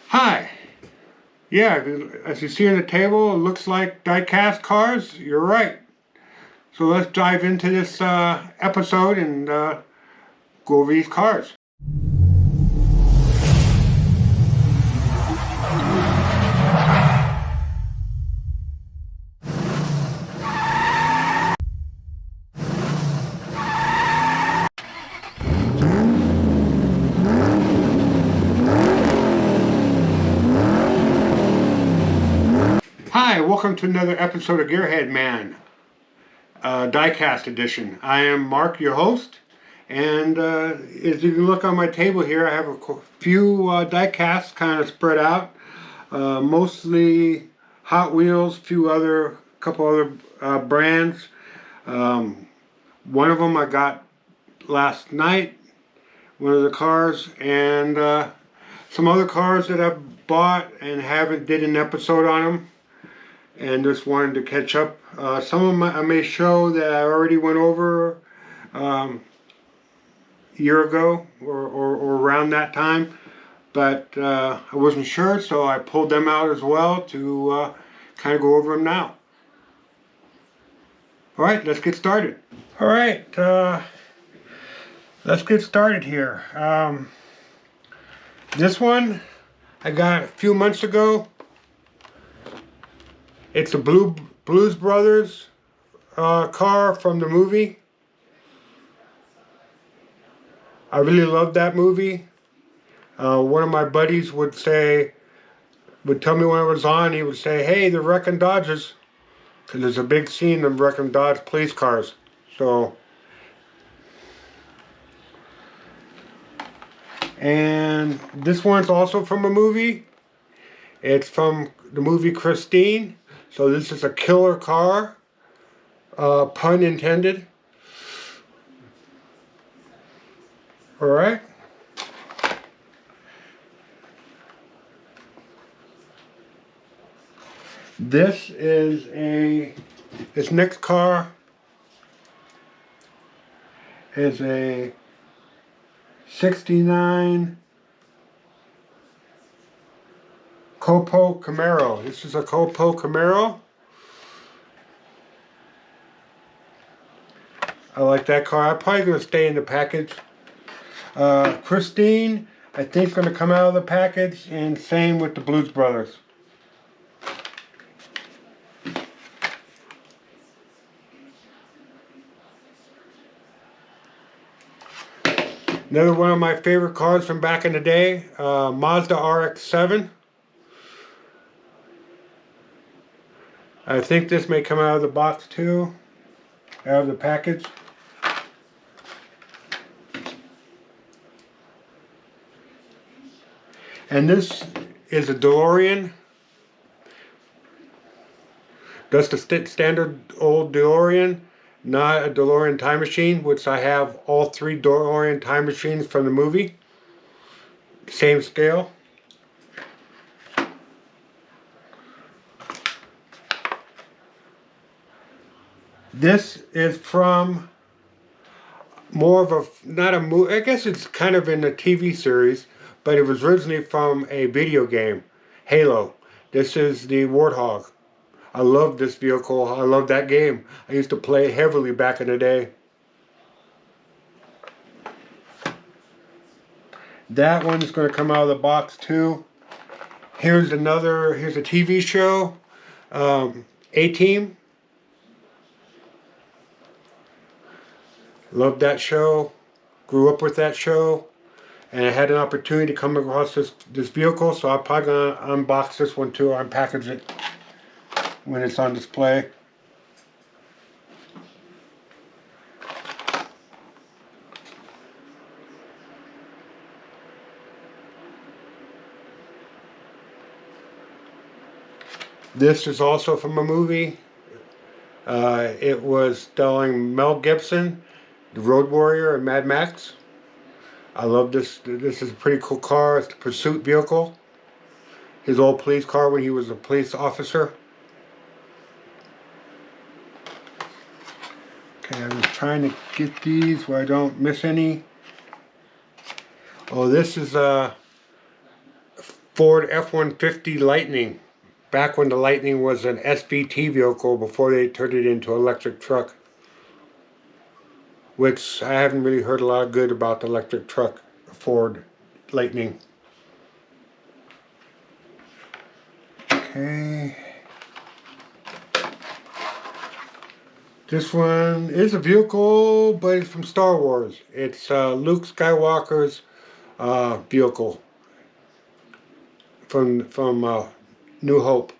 Hi. Yeah, as you see on the table, it looks like die-cast cars. You're right. So let's dive into this episode and go over these cars. Hi, welcome to another episode of Gearhead Man, Diecast Edition. I am Mark, your host, and as you can look on my table here, I have a few diecasts kind of spread out, mostly Hot Wheels, couple other brands. One of them I got last night, one of the cars, and some other cars that I've bought and haven't did an episode on them, and just wanted to catch up. Some of them I may show that I already went over a year ago or around that time, but I wasn't sure, so I pulled them out as well to kind of go over them now. All right, let's get started. All right, let's get started here. This one I got a few months ago. It's a Blues Brothers car from the movie. I really loved that movie. One of my buddies would tell me when it was on, he would say, "Hey, they're wrecking Dodges," because there's a big scene of wrecking Dodge police cars. So, and this one's also from a movie. It's from the movie Christine. So this is a killer car, pun intended. All right. This next car is a 69 Copo Camaro. This is a Copo Camaro. I like that car. I'm probably going to stay in the package. Christine, I think, is going to come out of the package, and same with the Blues Brothers. Another one of my favorite cars from back in the day, Mazda RX-7. I think this may come out of the box too, out of the package. And this is a DeLorean. That's the standard old DeLorean, not a DeLorean time machine, which I have all three DeLorean time machines from the movie. Same scale. This is from more of a, not a movie, I guess it's kind of in a TV series, but it was originally from a video game, Halo. This is the Warthog. I love this vehicle. I love that game. I used to play heavily back in the day. That one is going to come out of the box too. Here's a TV show, A-Team. Loved that show. Grew up with that show. And I had an opportunity to come across this vehicle, so I'm probably going to unbox this one too, or unpackage it when it's on display. This is also from a movie. It was starring Mel Gibson, the Road Warrior, and Mad Max. I love this. This is a pretty cool car. It's a pursuit vehicle. His old police car when he was a police officer. Okay, I'm just trying to get these where I don't miss any. Oh, this is Ford F-150 Lightning. Back when the Lightning was an SVT vehicle before they turned it into an electric truck. Which I haven't really heard a lot of good about the electric truck, Ford Lightning. Okay. This one is a vehicle, but it's from Star Wars. It's Luke Skywalker's vehicle from New Hope.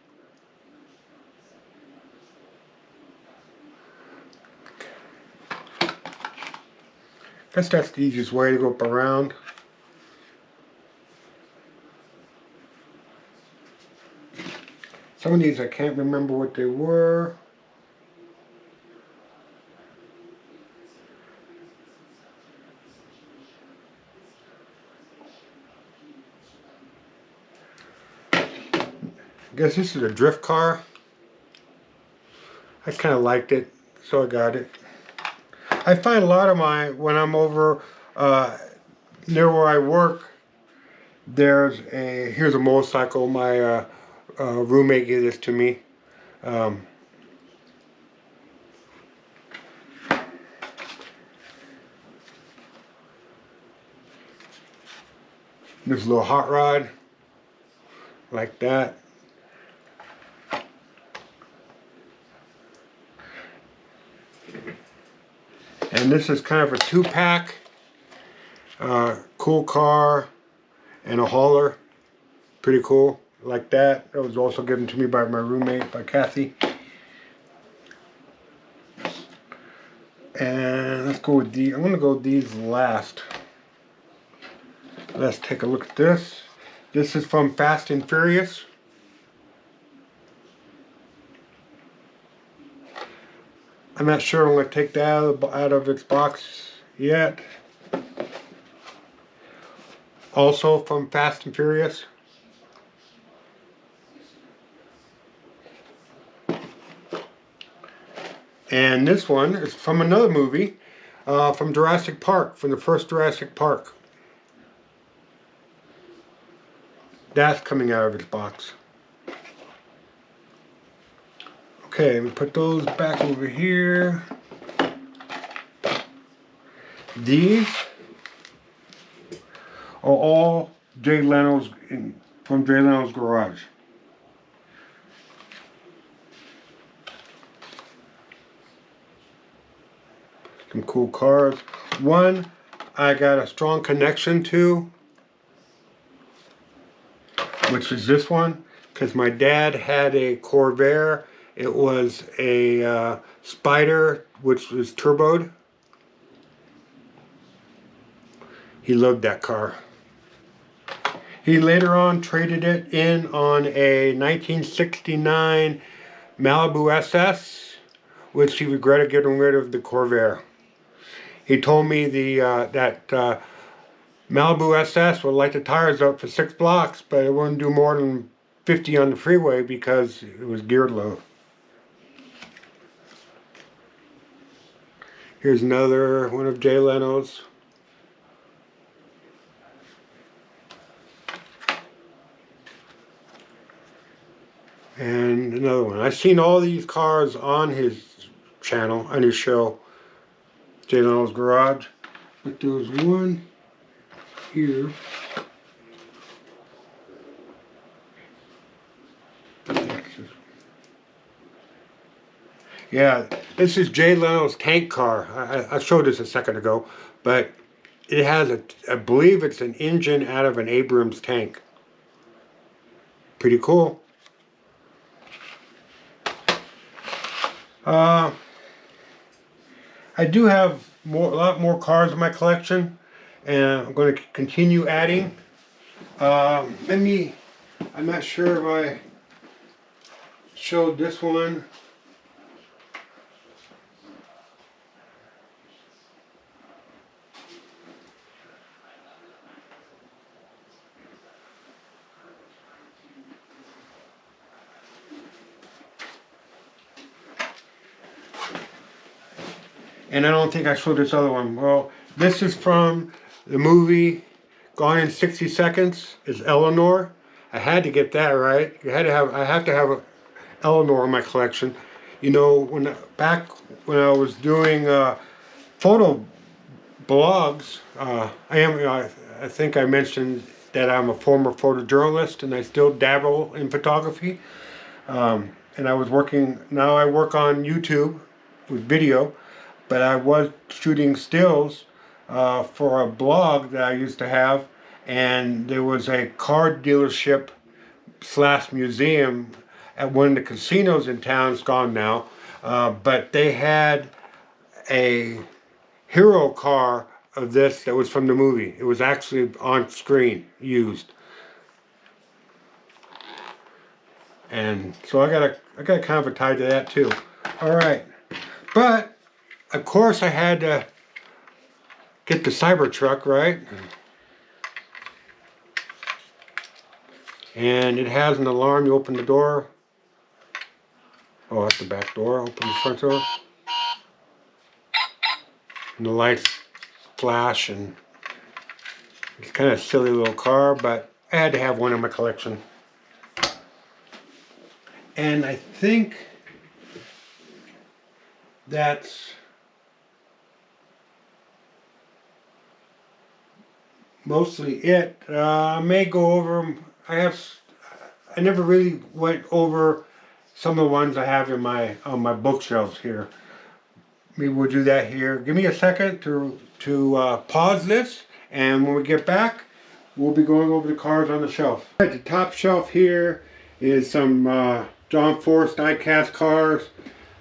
Guess that's the easiest way to go up around. Some of these I can't remember what they were. I guess this is a drift car. I kind of liked it, so I got it. I find a lot of when I'm over near where I work, here's a motorcycle. My roommate gave this to me. This little hot rod, like that. And this is kind of a two-pack, cool car and a hauler. Pretty cool, like that. That was also given to me by my roommate, by Kathy. And let's go with these. I'm gonna go with these last. Let's take a look at this. This is from Fast and Furious. I'm not sure I'm going to take that out of its box yet. Also from Fast and Furious. And this one is from another movie, from Jurassic Park, from the first Jurassic Park. That's coming out of its box. Okay, let me put those back over here. These are all Jay Leno's from Jay Leno's garage. Some cool cars. One I got a strong connection to, which is this one, because my dad had a Corvair. It was a Spider, which was turboed. He loved that car. He later on traded it in on a 1969 Malibu SS, which he regretted getting rid of the Corvair. He told me that Malibu SS would light the tires up for 6 blocks, but it wouldn't do more than 50 on the freeway because it was geared low. Here's another one of Jay Leno's. And another one. I've seen all these cars on his channel, on his show, Jay Leno's Garage. But there's one here. Yeah, this is Jay Leno's tank car. I showed this a second ago, but it has I believe it's an engine out of an Abrams tank. Pretty cool. I do have a lot more cars in my collection, and I'm going to continue adding. I'm not sure if I showed this one. And I don't think I showed this other one. Well, this is from the movie Gone in 60 Seconds. It's Eleanor. I had to get that right. I have to have a Eleanor in my collection. You know, back when I was doing photo blogs, I think I mentioned that I'm a former photojournalist and I still dabble in photography. And now I work on YouTube with video, but I was shooting stills for a blog that I used to have, and there was a car dealership slash museum at one of the casinos in town. It's gone now, but they had a hero car of this that was from the movie. It was actually on screen used, and so I got kind of a tie to that too. All right, but of course I had to get the Cybertruck, right? And it has an alarm. You open the door. Oh, that's the back door. Open the front door. And the lights flash, and it's kind of a silly little car, but I had to have one in my collection. And I think that's mostly it. I may go over. I never really went over some of the ones I have in on my bookshelves here. Maybe we'll do that here. Give me a second to pause this, and when we get back, we'll be going over the cars on the shelf. At the top shelf here is some John Force die-cast cars.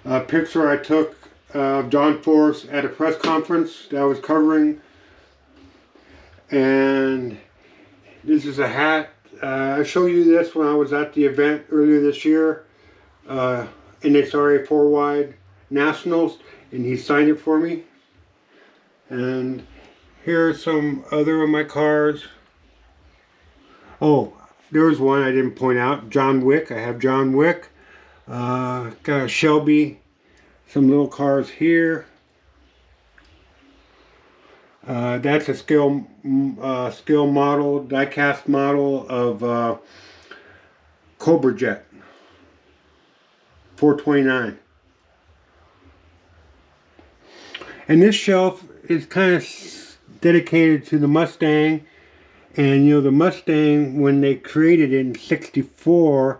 A picture I took of John Force at a press conference that I was covering. And this is a hat. I showed you this when I was at the event earlier this year. NHRA 4-Wide Nationals, and he signed it for me. And here are some other of my cars. Oh, there's one I didn't point out. John Wick. I have John Wick. Got a Shelby. Some little cars here. That's a scale model, die-cast model of Cobra Jet 429. And this shelf is kind of dedicated to the Mustang. And you know, the Mustang, when they created it in '64,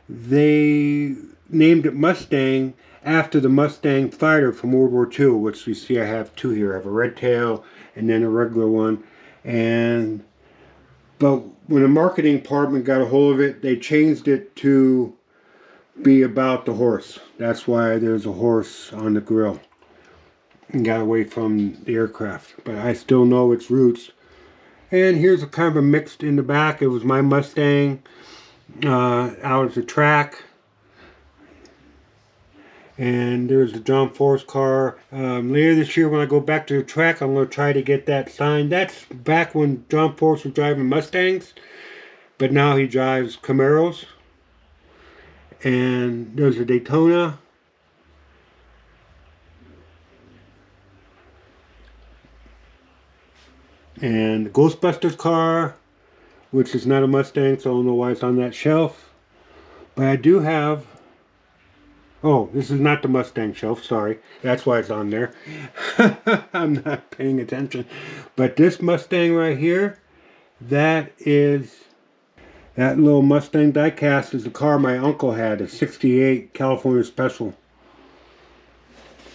they named it Mustang after the Mustang fighter from World War II, which you see I have two here. I have a red tail and then a regular one. But when the marketing department got a hold of it, they changed it to be about the horse. That's why there's a horse on the grill. And got away from the aircraft. But I still know its roots. And here's a kind of a mixed in the back. It was my Mustang out at the track. And there's the John Force car. Later this year when I go back to the track, I'm going to try to get that signed. That's back when John Force was driving Mustangs. But now he drives Camaros. And there's a Daytona. And the Ghostbusters car, which is not a Mustang, so I don't know why it's on that shelf. But I do have... Oh, this is not the Mustang shelf, sorry. That's why it's on there. I'm not paying attention. But this Mustang right here, that little Mustang die-cast is the car my uncle had, a '68 California Special.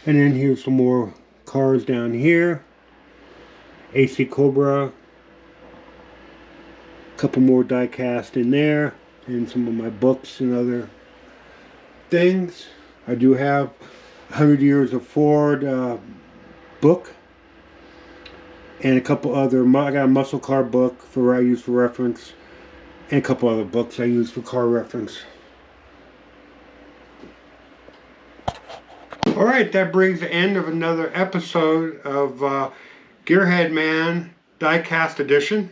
And then here's some more cars down here. AC Cobra, a couple more die cast in there, and some of my books and other things. I do have 100 Years of Ford book, and a couple other, I got a muscle car book I use for reference, and a couple other books I use for car reference. Alright, that brings the end of another episode of Gearhead Man Die-Cast Edition.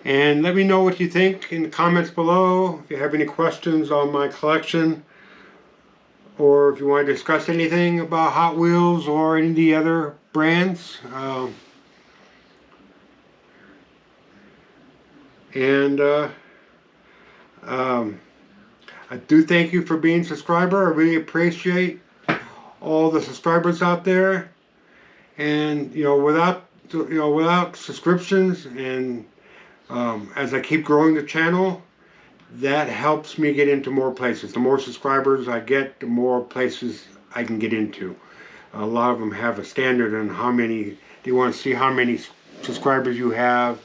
And let me know what you think in the comments below. If you have any questions on my collection, or if you want to discuss anything about Hot Wheels or any of the other brands. I do thank you for being a subscriber. I really appreciate all the subscribers out there. And without subscriptions and as I keep growing the channel, that helps me get into more places. The more subscribers I get, the more places I can get into. A lot of them have a standard on how many, they want to see how many subscribers you have,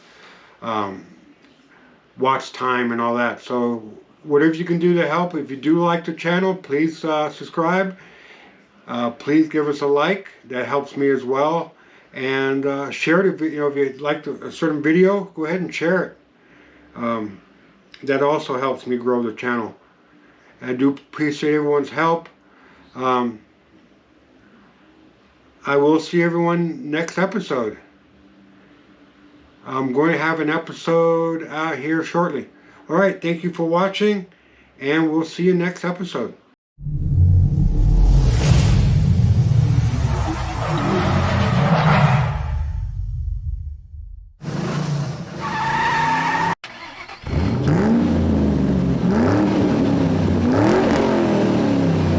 watch time and all that. So whatever you can do to help. If you do like the channel, please subscribe. Please give us a like. That helps me as well. And share it. If you like a certain video, go ahead and share it. That also helps me grow the channel. I do appreciate everyone's help. I will see everyone next episode. I'm going to have an episode out here shortly. Alright, thank you for watching, and we'll see you next episode.